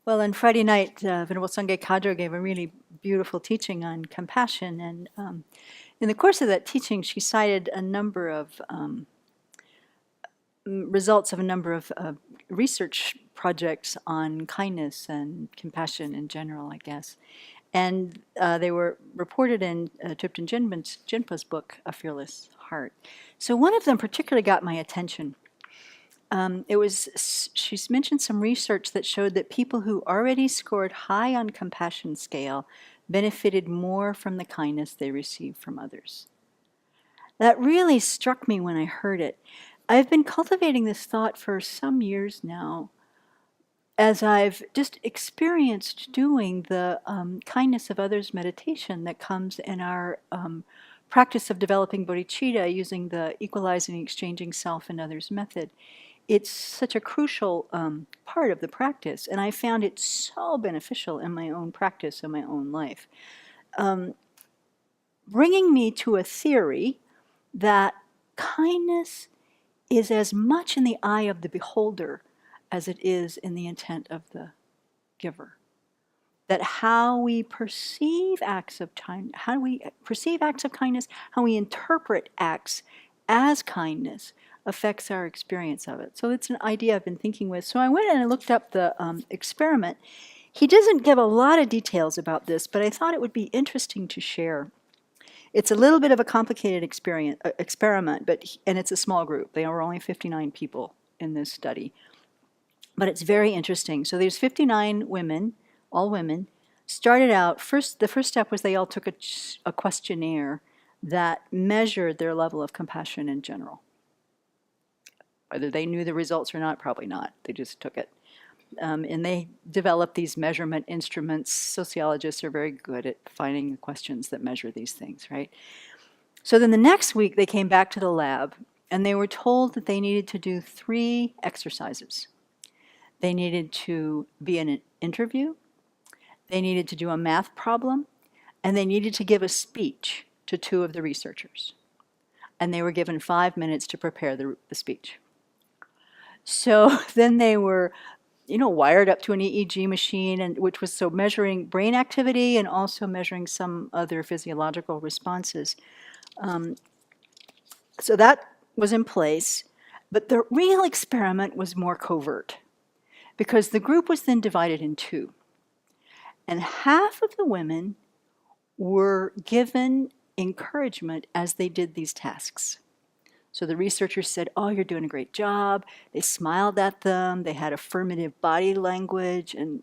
Well, on Friday night, Venerable Sangye Kadro gave a really beautiful teaching on compassion. And in the course of that teaching, she cited a number of results of a number of research projects on kindness and compassion in general, I guess. And they were reported in Thubten Jinpa's book, A Fearless Heart. So one of them particularly got my attention. She's mentioned some research that showed that people who already scored high on compassion scale benefited more from the kindness they received from others. That really struck me when I heard it. I've been cultivating this thought for some years now as I've just experienced doing the kindness of others meditation that comes in our practice of developing bodhicitta using the equalizing, exchanging self and others method. It's such a crucial part of the practice, and I found it so beneficial in my own practice, in my own life. Bringing me to a theory that kindness is as much in the eye of the beholder as it is in the intent of the giver. That how we perceive acts of kindness, how we interpret acts as kindness affects our experience of it. So it's an idea I've been thinking with. So I went and I looked up the experiment. He doesn't give a lot of details about this, but I thought it would be interesting to share. It's a little bit of a complicated experiment, and it's a small group. There were only 59 people in this study. But it's very interesting. So there's 59 women, all women, started out, the first step was they all took a questionnaire that measured their level of compassion in general. Whether they knew the results or not, probably not. They just took it. And they developed these measurement instruments. Sociologists are very good at finding the questions that measure these things, right? So then the next week they came back to the lab and they were told that they needed to do 3 exercises. They needed to be in an interview, they needed to do a math problem, and they needed to give a speech to 2 of the researchers. And they were given 5 minutes to prepare the speech. So then they were, wired up to an EEG machine, which was so measuring brain activity and also measuring some other physiological responses. So that was in place, but the real experiment was more covert because the group was then divided in 2. And half of the women were given encouragement as they did these tasks. So the researchers said, "Oh, you're doing a great job." They smiled at them. They had affirmative body language, and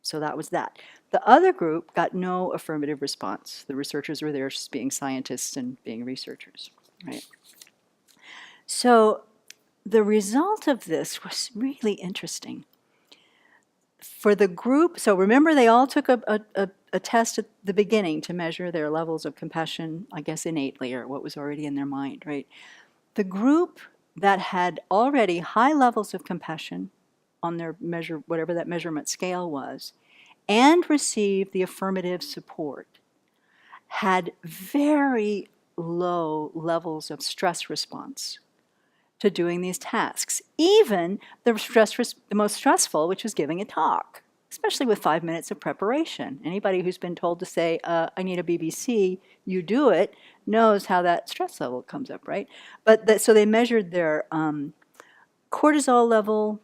so that was that. The other group got no affirmative response. The researchers were there just being scientists and being researchers, right? So the result of this was really interesting. For the group, so remember they all took a test at the beginning to measure their levels of compassion, I guess innately, or what was already in their mind, right? The group that had already high levels of compassion on their measure, whatever that measurement scale was, and received the affirmative support, had very low levels of stress response to doing these tasks, even the most stressful, which was giving a talk, especially with 5 minutes of preparation. Anybody who's been told to say, I need a BBC, you do it, knows how that stress level comes up, right? But so they measured their cortisol level,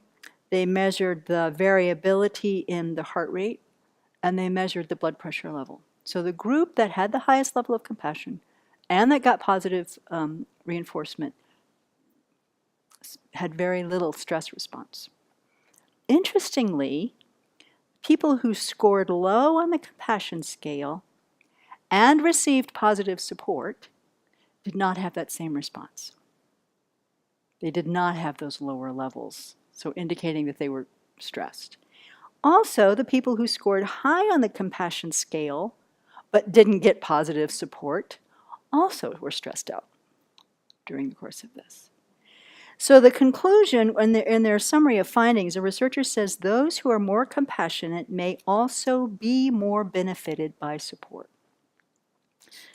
they measured the variability in the heart rate, and they measured the blood pressure level. So the group that had the highest level of compassion and that got positive reinforcement had very little stress response. Interestingly, people who scored low on the compassion scale and received positive support did not have that same response. They did not have those lower levels, so indicating that they were stressed. Also, the people who scored high on the compassion scale but didn't get positive support also were stressed out during the course of this. So the conclusion in their summary of findings, the researcher says those who are more compassionate may also be more benefited by support.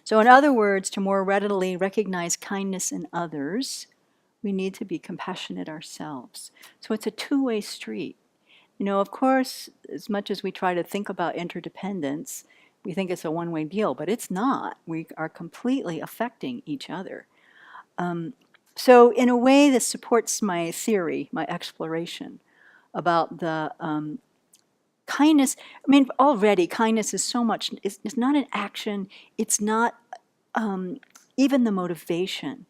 So in other words, to more readily recognize kindness in others, we need to be compassionate ourselves. So it's a two-way street. Of course, as much as we try to think about interdependence, we think it's a one-way deal, but it's not. We are completely affecting each other. So in a way, this supports my theory, my exploration about the kindness. I mean, already kindness is so much, it's not an action, it's not even the motivation,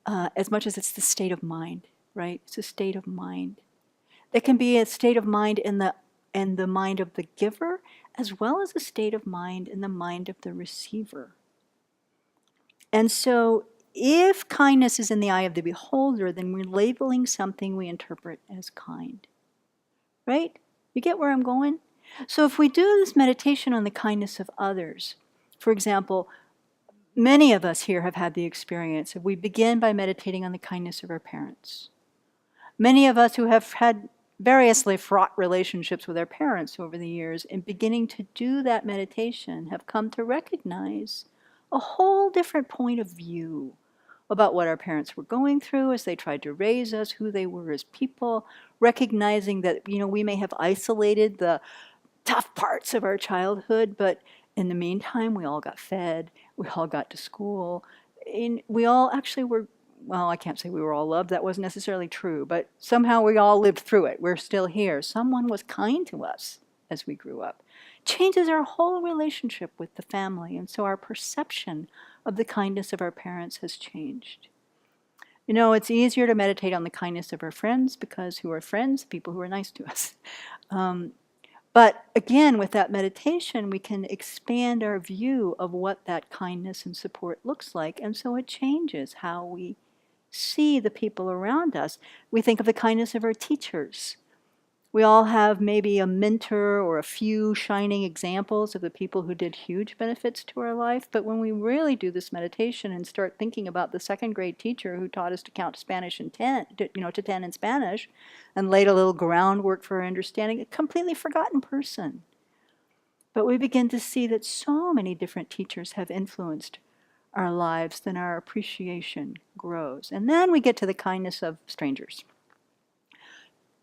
as much as it's the state of mind, right? It's a state of mind. It can be a state of mind in the mind of the giver, as well as a state of mind in the mind of the receiver. And so if kindness is in the eye of the beholder, then we're labeling something we interpret as kind. Right? You get where I'm going? So if we do this meditation on the kindness of others, for example, many of us here have had the experience of we begin by meditating on the kindness of our parents. Many of us who have had variously fraught relationships with our parents over the years, in beginning to do that meditation, have come to recognize a whole different point of view about what our parents were going through as they tried to raise us, who they were as people, recognizing that, we may have isolated the tough parts of our childhood, but in the meantime, we all got fed, we all got to school, and we all actually were, well, I can't say we were all loved, that wasn't necessarily true, but somehow we all lived through it. We're still here. Someone was kind to us as we grew up. Changes our whole relationship with the family, and so our perception of the kindness of our parents has changed. It's easier to meditate on the kindness of our friends because who are friends? People who are nice to us. But again, with that meditation, we can expand our view of what that kindness and support looks like, and so it changes how we see the people around us. We think of the kindness of our teachers. We all have maybe a mentor or a few shining examples of the people who did huge benefits to our life. But when we really do this meditation and start thinking about the second grade teacher who taught us to count Spanish to 10 in Spanish and laid a little groundwork for our understanding, a completely forgotten person. But we begin to see that so many different teachers have influenced our lives, then our appreciation grows. And then we get to the kindness of strangers.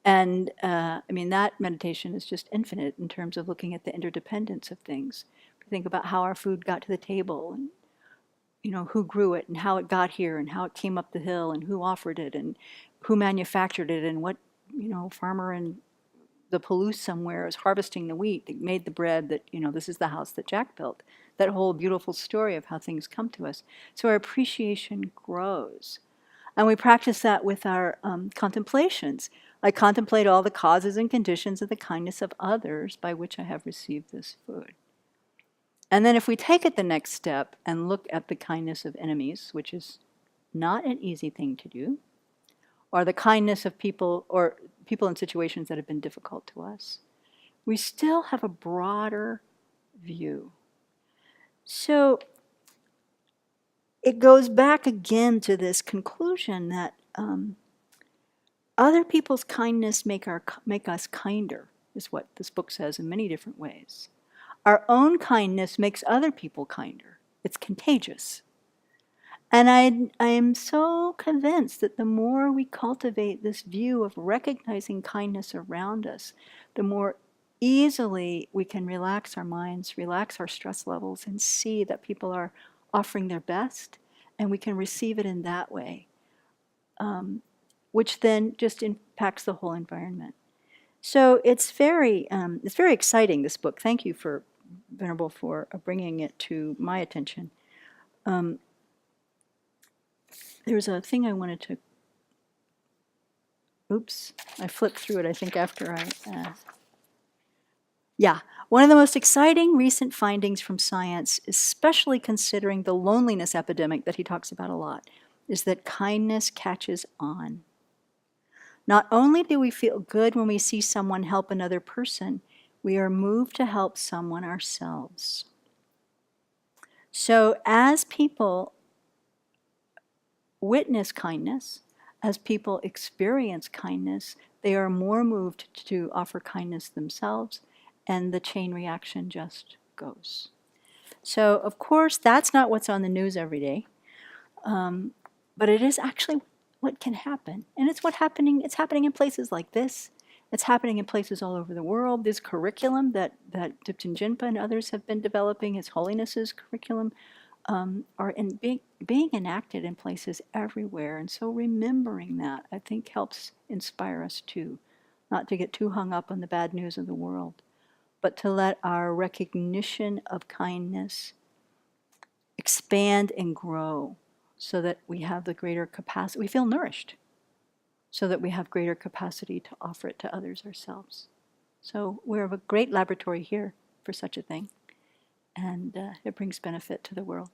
And that meditation is just infinite in terms of looking at the interdependence of things. We think about how our food got to the table and, who grew it and how it got here and how it came up the hill and who offered it and who manufactured it and what, farmer in the Palouse somewhere is harvesting the wheat that made the bread that, this is the house that Jack built. That whole beautiful story of how things come to us. So our appreciation grows. And we practice that with our contemplations. I contemplate all the causes and conditions of the kindness of others by which I have received this food. And then if we take it the next step and look at the kindness of enemies, which is not an easy thing to do, or the kindness of people or people in situations that have been difficult to us, we still have a broader view. So it goes back again to this conclusion that other people's kindness make us kinder, is what this book says in many different ways. Our own kindness makes other people kinder. It's contagious. And I am so convinced that the more we cultivate this view of recognizing kindness around us, the more easily we can relax our minds, relax our stress levels, and see that people are offering their best, and we can receive it in that way, which then just impacts the whole environment. So it's very exciting, this book. Thank you, Venerable, for bringing it to my attention. There's a thing I wanted to, I flipped through it, I think, after one of the most exciting recent findings from science, especially considering the loneliness epidemic that he talks about a lot, is that kindness catches on. Not only do we feel good when we see someone help another person, we are moved to help someone ourselves. So as people witness kindness, as people experience kindness, they are more moved to offer kindness themselves, and the chain reaction just goes. So, of course, that's not what's on the news every day, but it is actually what can happen. And it's happening in places like this, It's happening in places all over the world. This curriculum that Thubten Jinpa and others have been developing, His Holiness's curriculum, are being enacted in places everywhere. And so remembering that, I think, helps inspire us too, not to get too hung up on the bad news of the world, but to let our recognition of kindness expand and grow so that we have the greater capacity, we feel nourished, so that we have greater capacity to offer it to others ourselves. So we're a great laboratory here for such a thing, and it brings benefit to the world.